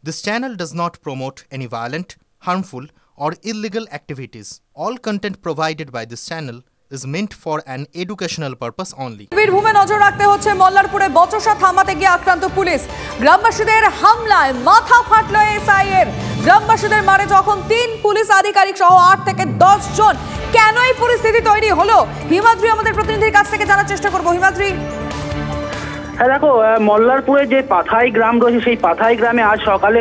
This channel does not promote any violent, harmful, or illegal activities. All content provided by this channel is meant for an educational purpose only. বীরভূমে নজর রাখতে হচ্ছে মল্লারপুরে বচসা থামাতে গিয়ে আক্রান্ত police. গ্রামবাসীদের হামলায় মাথা ফাটল এসআই এর। গ্রামবাসীদের মারে যখন 3 পুলিশ আধিকারিক সহ 8 থেকে 10 জন। কেন এই পরিস্থিতি তৈরি হলো? হিমাদ্রি আমাদের প্রতিনিধির কাছ থেকে জানার চেষ্টা করব। হিমাদ্রি, হ্যাঁ দেখো, মল্লারপুরে যে পাথাই গ্রাম রয়েছে সেই পাথাই গ্রামে আজ সকালে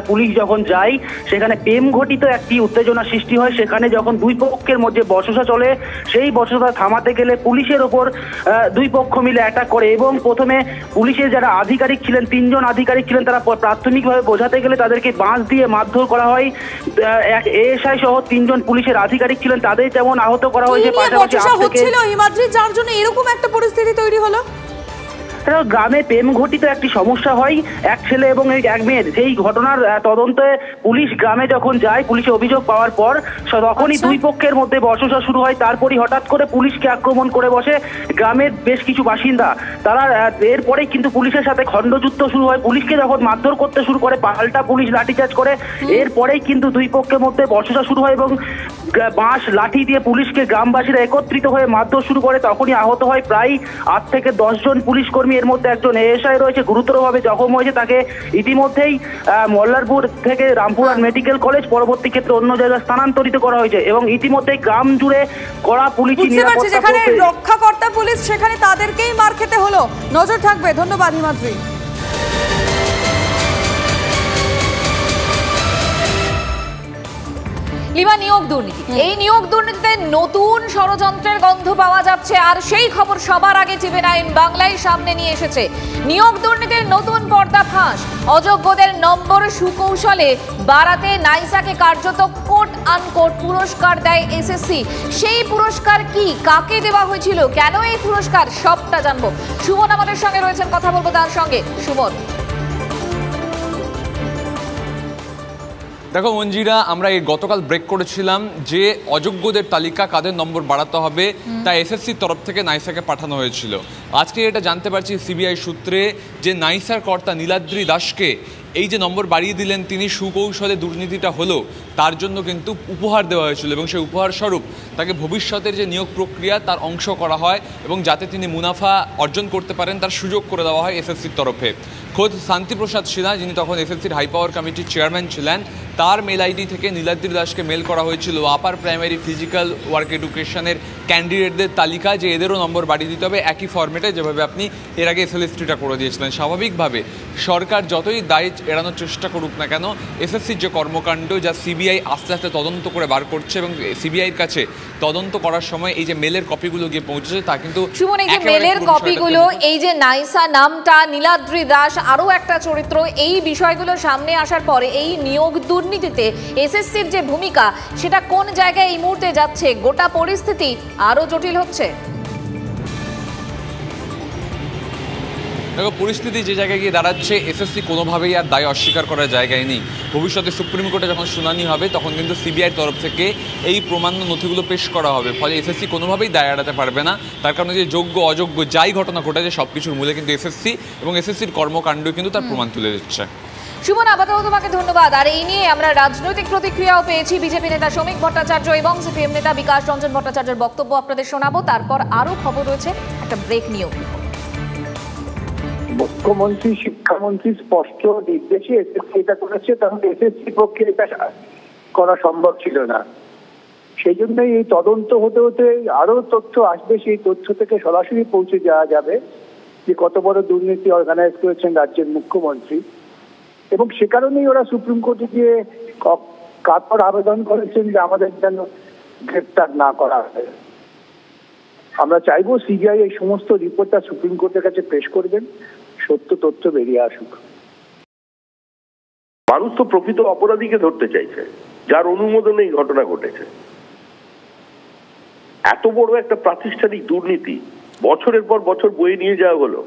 পুলিশ যখন যায় সেখানে প্রেম ঘটিত একটি উত্তেজনা সৃষ্টি হয়। সেখানে যখন দুই পক্ষের মধ্যে বচসা চলে, সেই বচসা থামাতে গেলে পুলিশের ওপর দুই পক্ষ মিলে অ্যাটাক করে এবং প্রথমে পুলিশের যারা আধিকারিক ছিলেন, 3 জন আধিকারিক ছিলেন, তারা প্রাথমিকভাবে বোঝাতে গেলে তাদেরকে বাঁশ দিয়ে মারধর করা হয়। এক এএসআই সহ 3 জন পুলিশের আধিকারিক ছিলেন, তাদের যেমন আহত করা হয়েছে। পাশাপাশি হিমাদ্রি, যার জন্য এরকম একটা পরিস্থিতি তৈরি হলো। গ্রামে প্রেম ঘটিত একটি সমস্যা হয়, এক ছেলে এবং এক মেয়ের। সেই ঘটনার তদন্তে পুলিশ গ্রামে যখন যায়, পুলিশে অভিযোগ পাওয়ার পর তখনই দুই পক্ষের মধ্যে বচসা শুরু হয়। তারপরই হঠাৎ করে পুলিশকে আক্রমণ করে বসে গ্রামের বেশ কিছু বাসিন্দা। তারা এরপরে কিন্তু পুলিশের সাথে খণ্ডযুদ্ধ শুরু হয়। পুলিশকে যখন মারধর করতে শুরু করে, পাল্টা পুলিশ লাঠিচার্জ করে। এরপরেই কিন্তু দুই পক্ষের মধ্যে বচসা শুরু হয় এবং বাঁশ লাঠি দিয়ে পুলিশকে গ্রামবাসীরা একত্রিত হয়ে মারধর শুরু করে। তখনই আহত হয় প্রায় 8 থেকে 10 জন পুলিশ কর্মী। এর মধ্যে একজন এএসআই রয়েছে, গুরুতরভাবে জখম হয়েছে। তাকে ইতিমধ্যেই মল্লারপুর থেকে রামপুরহাট মেডিকেল কলেজ, পরবর্তী ক্ষেত্রে অন্য জায়গায় স্থানান্তরিত করা হয়েছে এবং ইতিমধ্যেই গ্রাম জুড়ে কড়া পুলিশ নিরাপত্তা। যেখানে রক্ষাকর্তা পুলিশ, সেখানে তাদেরকেই মার খেতে হলো। নজর থাকবে। ধন্যবাদ হিমাদ্রি। নিয়োগ দুর্নীতি, এই নিয়োগ দুর্নীতিতে নতুন ষড়যন্ত্রের গন্ধ পাওয়া যাচ্ছে। আর সেই খবর সবার আগে টিভি9 বাংলায় সামনে নিয়ে এসেছে। নিয়োগ দুর্নীতির নতুন পর্দাফাঁস। অযোগ্যদের নম্বর সুকৌশলে বাড়াতে নাইসাকে কার্যত কোট আনকোট পুরস্কার দেয় এসএসসি। সেই পুরস্কার কি, কাকে দেওয়া হয়েছিল, কেন এই পুরস্কার, সবটা জানবো। সুমন আমাদের সঙ্গে রয়েছেন, কথা বলবো তার সঙ্গে। সুমন, দেখো মঞ্জিরা, আমরা এই গতকাল ব্রেক করেছিলাম যে অযোগ্যদের তালিকা কাদের নম্বর বাড়াতে হবে তা এসএসসির তরফ থেকে নাইসাকে পাঠানো হয়েছিল। আজকে এটা জানতে পারছি সিবিআই সূত্রে যে নাইসার কর্তা নীলাদ্রি দাসকে এই যে নম্বর বাড়িয়ে দিলেন, তিনি সুকৌশলে দুর্নীতিটা হলো তার জন্য কিন্তু উপহার দেওয়া হয়েছিল এবং সেই উপহার স্বরূপ তাকে ভবিষ্যতের যে নিয়োগ প্রক্রিয়া তার অংশ করা হয় এবং যাতে তিনি মুনাফা অর্জন করতে পারেন তার সুযোগ করে দেওয়া হয় এসএসসির তরফে। খোদ শান্তিপ্রসাদ সিনহা, যিনি তখন এসএসসির হাই পাওয়ার কমিটির চেয়ারম্যান ছিলেন, তার মেল আইডি থেকে নীলাদ্রি দাসকে মেল করা হয়েছিল আপার প্রাইমারি ফিজিক্যাল ওয়ার্ক এডুকেশনের ক্যান্ডিডেটদের তালিকা, যে এদেরও নম্বর বাড়িয়ে দিতে হবে একই ফর্মেটে যেভাবে আপনি এর আগে এসএলএসটিটা করে দিয়েছিলেন। স্বাভাবিকভাবে সরকার যতই দায় এড়ানোর চেষ্টা করুক না কেন, এসএসসির যে কর্মকাণ্ড যা সিবিআই আস্তে আস্তে তদন্ত করে বার করছে এবং সিবিআইয়ের কাছে তদন্ত করার সময় এই যে মেলের কপিগুলো গিয়ে পৌঁছেছে তা কিন্তু সুমন, এই যে মেলের কপিগুলো, এই যে নাইসা নামটা, নীলাদ্রি দাস আরও একটা চরিত্র, এই বিষয়গুলো সামনে আসার পরে এই নিয়োগ দুর্নীতিতে এসএসসির যে ভূমিকা সেটা কোন জায়গায় এই মুহূর্তে যাচ্ছে, গোটা পরিস্থিতি আরো জটিল হচ্ছে। দেখো, পরিস্থিতি যে জায়গায় গিয়ে দাঁড়াচ্ছে, এসএসসি কোনোভাবেই আর দায় অস্বীকার করার জায়গায় নেই। ভবিষ্যতে সুপ্রিম কোর্টে যখন শুনানি হবে তখন কিন্তু সিবিআইয়ের তরফ থেকে এই প্রমাণ্য নথিগুলো পেশ করা হবে। ফলে এসএসসি কোনোভাবেই দায় এড়াতে পারবে না। তার কারণে যে যোগ্য অযোগ্য যাই ঘটনা ঘটেছে সব কিছুর মূলে কিন্তু এসএসসি এবং এসএসসির কর্মকাণ্ড কিন্তু তার প্রমাণ তুলে দিচ্ছে। সুমন, আপাতত তোমাকে ধন্যবাদ। আর এই নিয়ে আমরা রাজনৈতিক প্রতিক্রিয়াও পেয়েছি। বিজেপি নেতা শ্রমিক ভট্টাচার্য এবং সিপিএম নেতা বিকাশ রঞ্জন ভট্টাচার্যের বক্তব্য আপনাদের শোনাবো। তারপর আরো খবর রয়েছে, একটা ব্রেক নিয়েও। মুখ্যমন্ত্রী, শিক্ষামন্ত্রী স্পষ্ট নির্দেশে এসএসসি এটা করেছে, তাহলে এসএসসি পক্ষে এটা করা সম্ভব ছিল না। সেই জন্যই এই তদন্ত হতে হতে আরো তথ্য আসবে। সেই তথ্য থেকে সরাসরি পৌঁছে যাওয়া যাবে যে কত বড় দুর্নীতি অর্গানাইজ করেছেন রাজ্যের মুখ্যমন্ত্রী। এবং সে কারণেই ওরা সুপ্রিম কোর্টে গিয়ে কাতর আবেদন করেছেন যে আমাদের যেন গ্রেপ্তার না করা হয়। আমরা চাইবো সিবিআই এই সমস্ত রিপোর্টটা সুপ্রিম কোর্টের কাছে পেশ করবেন, সত্য তথ্য বেরিয়ে আসুক। মানুষ তো প্রকৃত অপরাধীকে ধরতে চাইছে, যার অনুমোদনে এই ঘটনা ঘটেছে। এত বড় একটা প্রাতিষ্ঠানিক দুর্নীতি বছরের পর বছর বয়ে নিয়ে যাওয়া হলো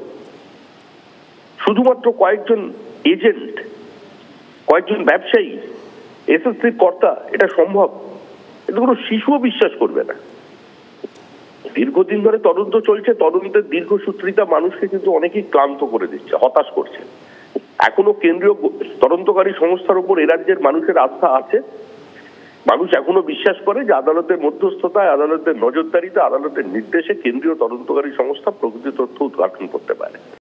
শুধুমাত্র কয়েকজন এজেন্ট, কয়েকজন ব্যবসায়ী, এসএসসির কর্তা। এটা সম্ভব? এটা কোনো শিশুও বিশ্বাস করবে না। দীর্ঘদিন ধরে তদন্ত চলছে, তদন্তের দীর্ঘসূত্রিতা মানুষকে কিন্তু অনেকেই ক্লান্ত করে দিচ্ছে, হতাশ করছে। এখনো কেন্দ্রীয় তদন্তকারী সংস্থার উপর এ রাজ্যের মানুষের আস্থা আছে। মানুষ এখনো বিশ্বাস করে যে আদালতের মধ্যস্থতায়, আদালতের নজরদারিতে, আদালতের নির্দেশে কেন্দ্রীয় তদন্তকারী সংস্থা প্রকৃত তথ্য উদ্ঘাটন করতে পারে।